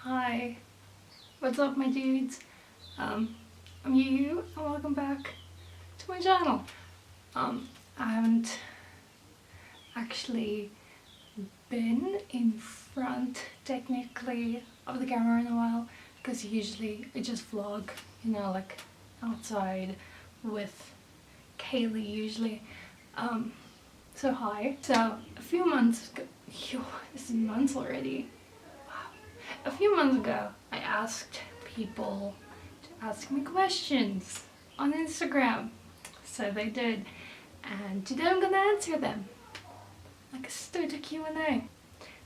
Hi, what's up my dudes? I'm Yu and welcome back to my channel. I haven't actually been in front technically of the camera in a while because usually I just vlog, like outside with Kaylee usually. So hi. So a few months ago, this is months already. A few months ago, I asked people to ask me questions on Instagram. So they did. And today I'm gonna answer them. Like a student Q&A.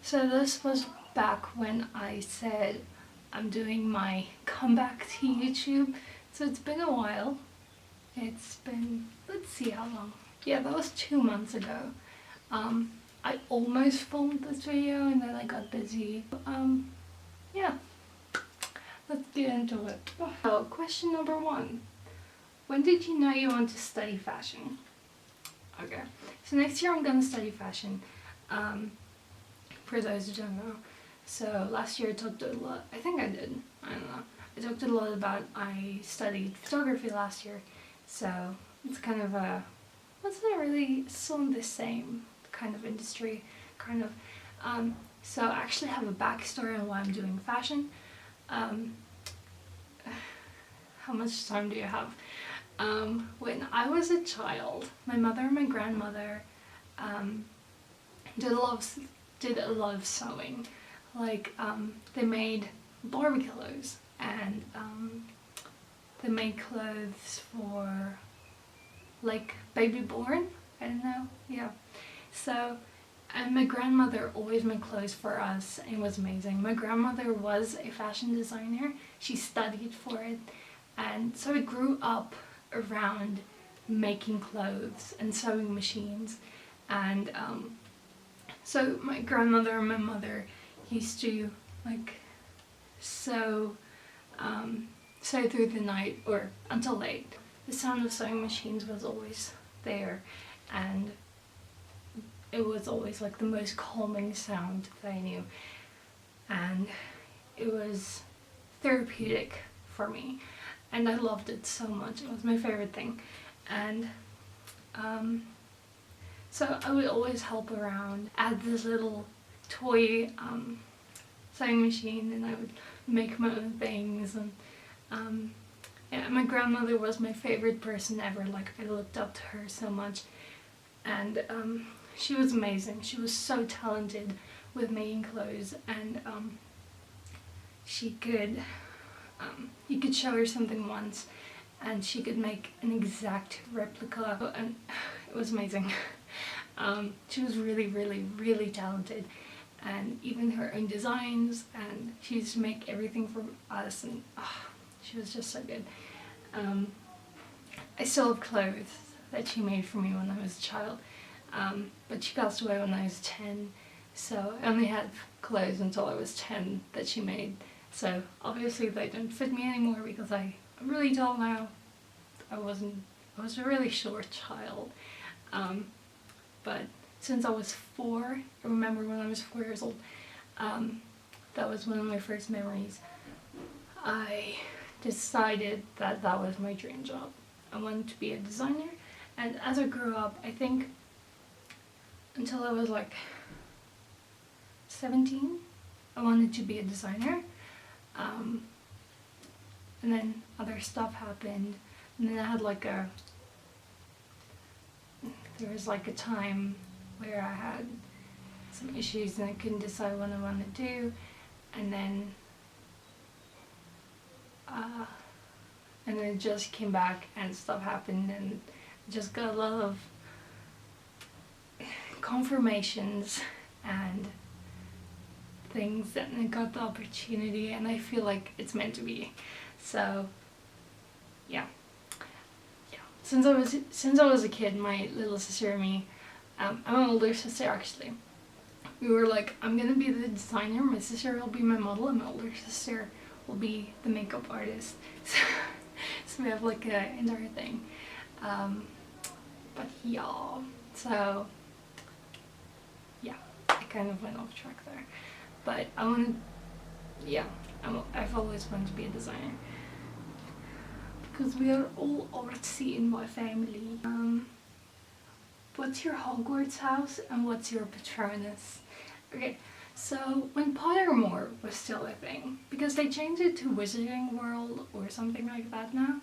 So this was back when I said I'm doing my comeback to YouTube. So it's been a while. It's been, let's see how long. Yeah, that was 2 months ago. I almost filmed this video and then I got busy. Yeah, let's get into it. So, question number 1. When did you know you want to study fashion? Okay, so next year I'm gonna study fashion. For those who don't know. So last year I talked a lot, I think I did, I don't know. I talked a lot about, I studied photography last year. So it's kind of a, it's not really still in the same kind of industry, kind of. So I actually have a backstory on why I'm doing fashion. How much time do you have? When I was a child, my mother and my grandmother did a lot of sewing. Like they made Barbie clothes and they made clothes for like baby born. I don't know. Yeah. So. And my grandmother always made clothes for us and it was amazing. My grandmother was a fashion designer. She studied for it. And so I grew up around making clothes and sewing machines. And so my grandmother and my mother used to like sew through the night or until late. The sound of sewing machines was always there. And it was always like the most calming sound that I knew, and it was therapeutic for me and I loved it so much. It was my favorite thing. And so I would always help around at this little toy sewing machine and I would make my own things. And yeah, my grandmother was my favorite person ever. Like I looked up to her so much. And she was amazing. She was so talented with making clothes, and she could, you could show her something once and she could make an exact replica, and it was amazing. She was really, really, really talented, and even her own designs, and she used to make everything for us, and she was just so good. I still have clothes that she made for me when I was a child. But she passed away when I was 10, so I only had clothes until I was 10 that she made. So obviously they don't fit me anymore because I'm really tall now. I was a really short child. But since I was 4, I remember when I was 4 years old, that was one of my first memories. I decided that that was my dream job. I wanted to be a designer, and as I grew up, I think until I was like 17, I wanted to be a designer. And then other stuff happened. And then I had like there was like a time where I had some issues and I couldn't decide what I wanted to do. And then it just came back and stuff happened and just got a lot of confirmations and things, and I got the opportunity and I feel like it's meant to be. So yeah. Since I was a kid, my little sister and me, I'm an older sister actually, we were like, I'm gonna be the designer, my sister will be my model, and my older sister will be the makeup artist. So we have like an entire thing. But yeah, so yeah, I kind of went off track there. But I wanted yeah, I've always wanted to be a designer because we are all artsy in my family. What's your Hogwarts house and what's your Patronus? Okay, so when Pottermore was still a thing, because they changed it to Wizarding World or something like that now,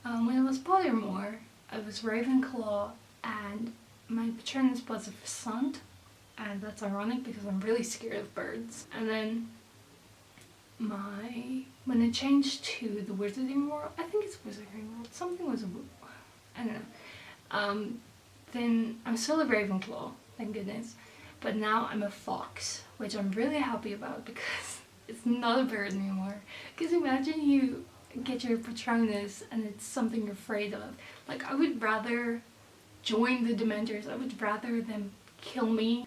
when it was Pottermore, it was Ravenclaw, and my Patronus was a pheasant, and that's ironic because I'm really scared of birds. And then when it changed to the Wizarding World, I think it's Wizarding World, something was I don't know. Then I'm still a Ravenclaw, thank goodness. But now I'm a fox, which I'm really happy about because it's not a bird anymore. Because imagine you get your Patronus and it's something you're afraid of. Like, I would rather join the Dementors, I would rather them kill me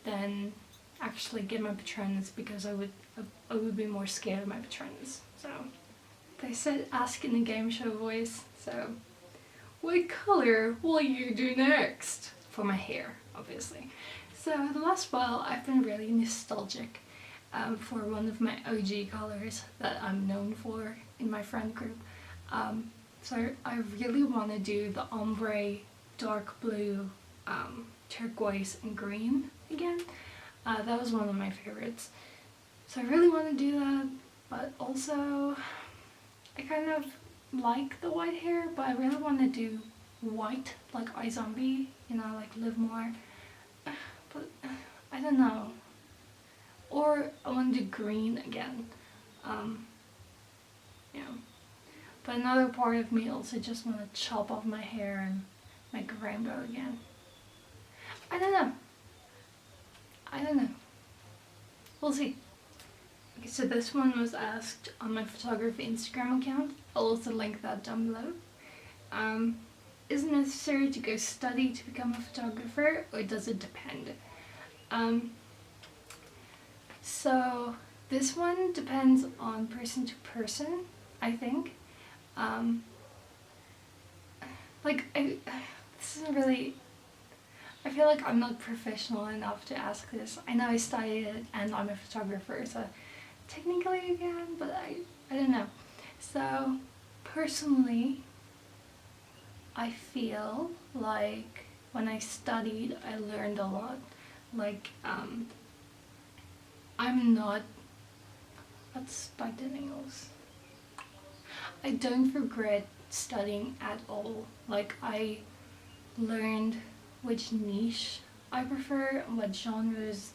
than actually get my Patronus, because I would be more scared of my Patronus. So, they said ask in a game show voice, so what color will you do next? For my hair, obviously. So the last while I've been really nostalgic for one of my OG colors that I'm known for in my friend group. So I really want to do the ombre, dark blue, turquoise and green again. That was one of my favorites. So I really want to do that, but also I kind of like the white hair, but I really want to do white, like iZombie, you know, like Live More. But I don't know. Or I want to do green again. Yeah. But another part of me also just want to chop off my hair and make a rainbow again. I don't know. I don't know. We'll see. Okay, so this one was asked on my photography Instagram account. I'll also link that down below. Is it necessary to go study to become a photographer, or does it depend? So this one depends on person to person, I think. This isn't really, I feel like I'm not professional enough to ask this. I know I studied it and I'm a photographer, so technically you can, but I don't know. So personally, I feel like when I studied, I learned a lot. Like, I'm not, what's spiked in English? I don't regret studying at all. Like, I learned which niche I prefer and what genres,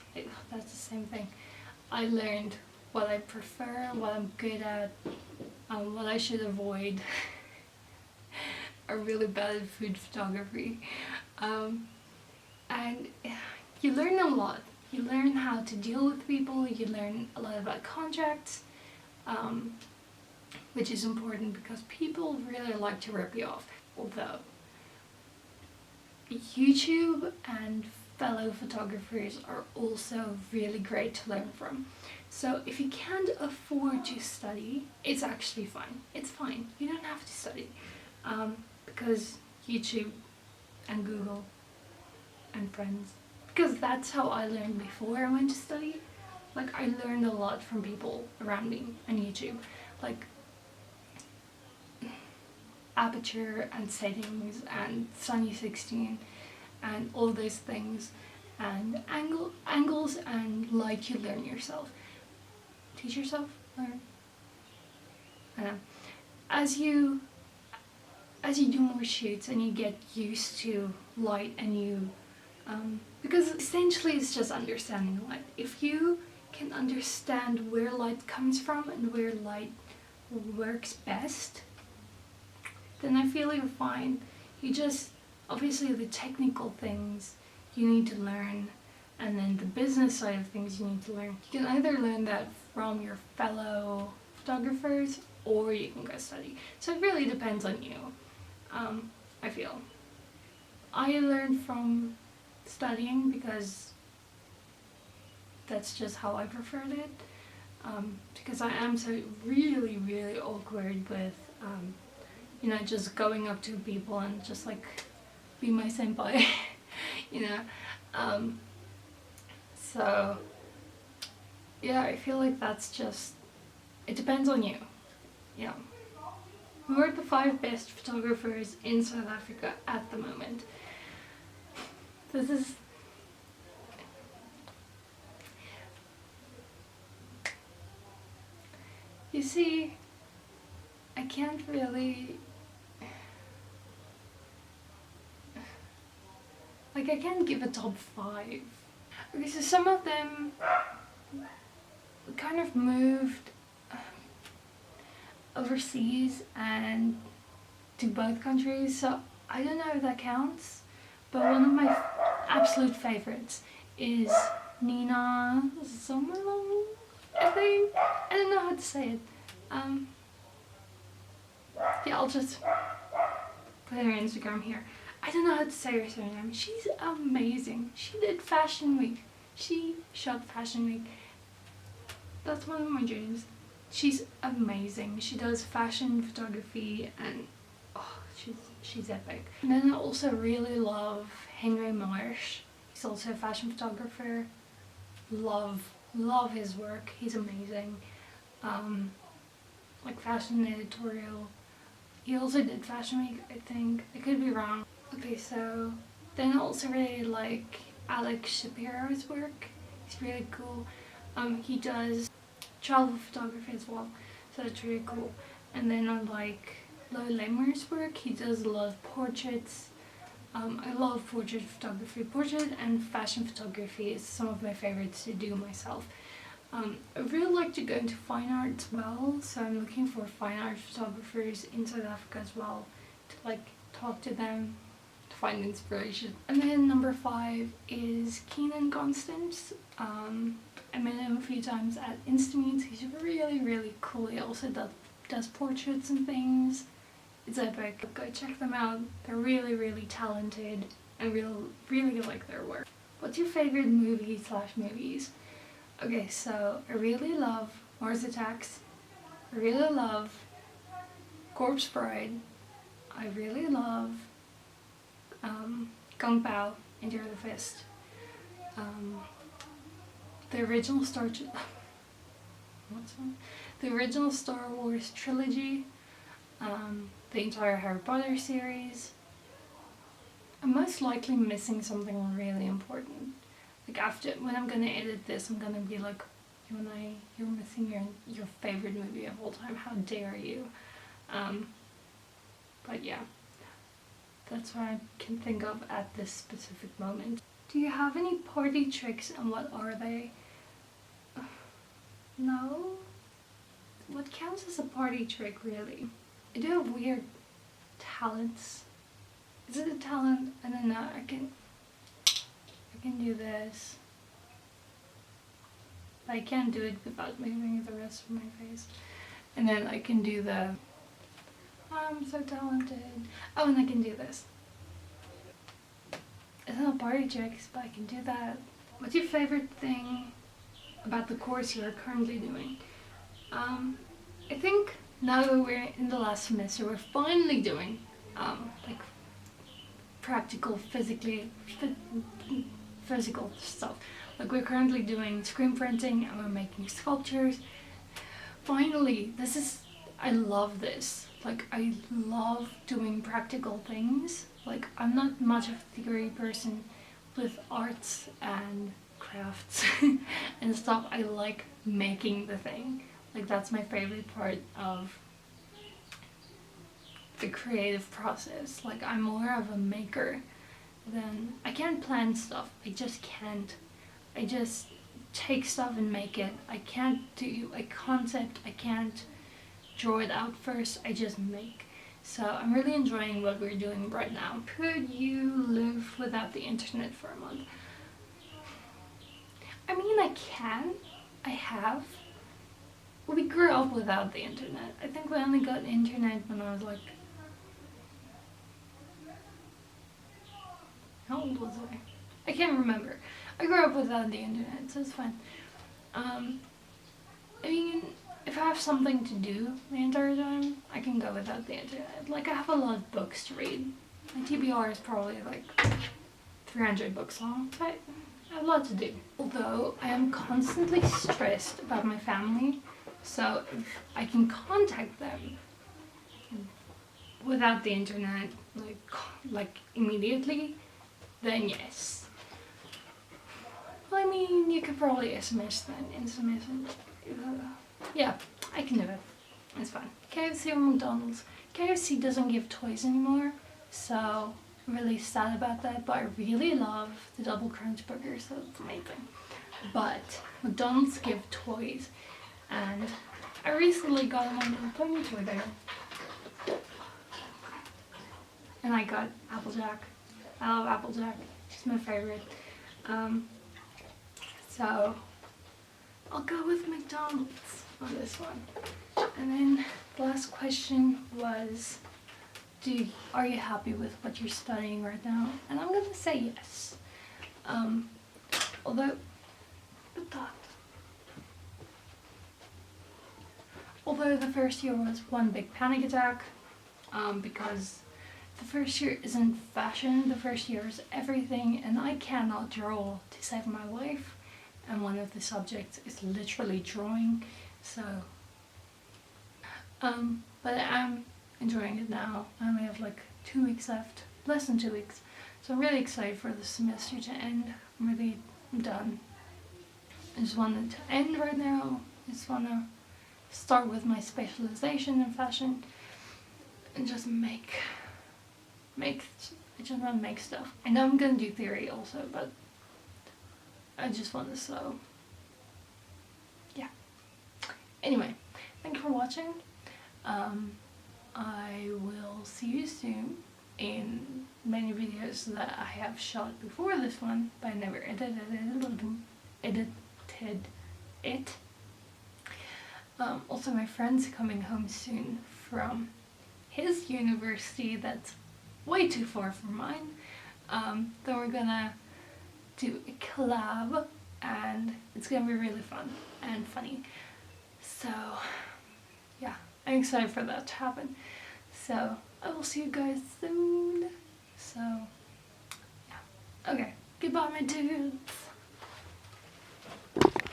that's the same thing. I learned what I prefer, what I'm good at, what I should avoid. I'm really bad at food photography. And you learn a lot. You learn how to deal with people, you learn a lot about contracts, which is important because people really like to rip you off. Although YouTube and fellow photographers are also really great to learn from. So if you can't afford to study, it's actually fine. It's fine. You don't have to study. Because YouTube and Google and friends. Because that's how I learned before I went to study. Like, I learned a lot from people around me on YouTube. Like, aperture and settings and Sunny 16 and all those things. And angles and light you learn yourself. Teach yourself? Learn? I don't know. As you do more shoots and you get used to light and you because essentially it's just understanding light. If you can understand where light comes from and where light works best, then I feel you're fine. You just, obviously the technical things you need to learn, and then the business side of things you need to learn. You can either learn that from your fellow photographers or you can go study. So it really depends on you. I feel. I learned from studying because that's just how I preferred it. Because I am so really, really awkward with, just going up to people and just like, be my senpai, So, yeah, I feel like that's just it depends on you. Yeah. Who are the 5 best photographers in South Africa at the moment? This is... You see, I can't really... Like, I can't give a top 5. Okay, so some of them kind of moved overseas and to both countries, so I don't know if that counts, but one of my absolute favorites is Nina Sommerlong, I think. I don't know how to say it. Yeah, I'll just put her Instagram here. I don't know how to say her surname. She's amazing. She did Fashion Week. She shot Fashion Week. That's one of my dreams. She's amazing. She does fashion photography and oh, she's epic. And then I also really love Henry Marsh. He's also a fashion photographer. Love his work. He's amazing. Like fashion editorial. He also did Fashion Week, I think. I could be wrong. Okay, so then I also really like Alex Shapiro's work. He's really cool. He does travel photography as well, so that's really cool. And then I like Lo Lemmer's work. He does a lot of portraits. I love portrait photography. Portrait and fashion photography is some of my favorites to do myself. I really like to go into fine art as well, so I'm looking for fine art photographers in South Africa as well to like talk to them, to find inspiration. And then number 5 is Keenan Constance. I met him a few times at Instameets. He's really cool. He also does portraits and things. It's epic. Go check them out. They're really talented and really like their work. What's your favorite movie/movies? Okay, so I really love Mars Attacks. I really love Corpse Bride. I really love Kung Pao, Enter the Fist. The original The original Star Wars trilogy, the entire Harry Potter series. I'm most likely missing something really important. Like when I'm gonna edit this, I'm gonna be like, you're missing your favorite movie of all time. How dare you? But yeah, that's what I can think of at this specific moment. Do you have any party tricks and what are they? No? What counts as a party trick really? I do have weird talents. Is it a talent? I don't know. I can do this. I can't do it without moving the rest of my face. And then I can do the I'm so talented. Oh, and I can do this. It's not party tricks, but I can do that. What's your favorite thing about the course you are currently doing? I think now that we're in the last semester, we're finally doing like practical physical stuff. Like we're currently doing screen printing and we're making sculptures. Finally, I love this. Like I love doing practical things. Like I'm not much of a theory person with arts and crafts and stuff. I like making the thing. Like that's my favorite part of the creative process. Like I'm more of a maker than I can't plan stuff. I just can't. I just take stuff and make it. I can't do a concept. I can't draw it out first. I just make. So I'm really enjoying what we're doing right now. Could you live without the internet for a month? I mean, I can. I have. We grew up without the internet. I think we only got internet when I was like... How old was I? I can't remember. I grew up without the internet, so it's fine. I mean, if I have something to do the entire time, I can go without the internet. Like, I have a lot of books to read. My TBR is probably like 300 books long, but I have a lot to do. Although I am constantly stressed about my family, So if I can contact them without the internet, like immediately, then yes. Well, I mean, you could probably SMS then, instant message. Yeah, I can do it. It's fine. KFC or McDonald's. KFC doesn't give toys anymore, so I'm really sad about that, but I really love the double crunch burger, so it's amazing. But McDonald's give toys, and I recently got a My Little Pony toy there. And I got Applejack. I love Applejack. She's my favorite. So I'll go with McDonald's on this one. And then the last question was, are you happy with what you're studying right now? And I'm gonna say yes. Although the first year was one big panic attack, because the first year isn't fashion, the first year is everything, and I cannot draw to save my life, and one of the subjects is literally drawing, so but I'm enjoying it now. I only have like 2 weeks left, less than 2 weeks, so I'm really excited for the semester to end. I'm done. I just want it to end right now. I just want to start with my specialization in fashion and just I just want to make stuff. I know I'm gonna do theory also, but I just want to, so yeah. Anyway, thank you for watching. I will see you soon in many videos that I have shot before this one, but I never edited it. Also, my friend's coming home soon from his university that's way too far from mine. Then we're gonna do a collab, and it's gonna be really fun and funny. So yeah, I'm excited for that to happen. So I will see you guys soon. So yeah. Okay, goodbye my dudes.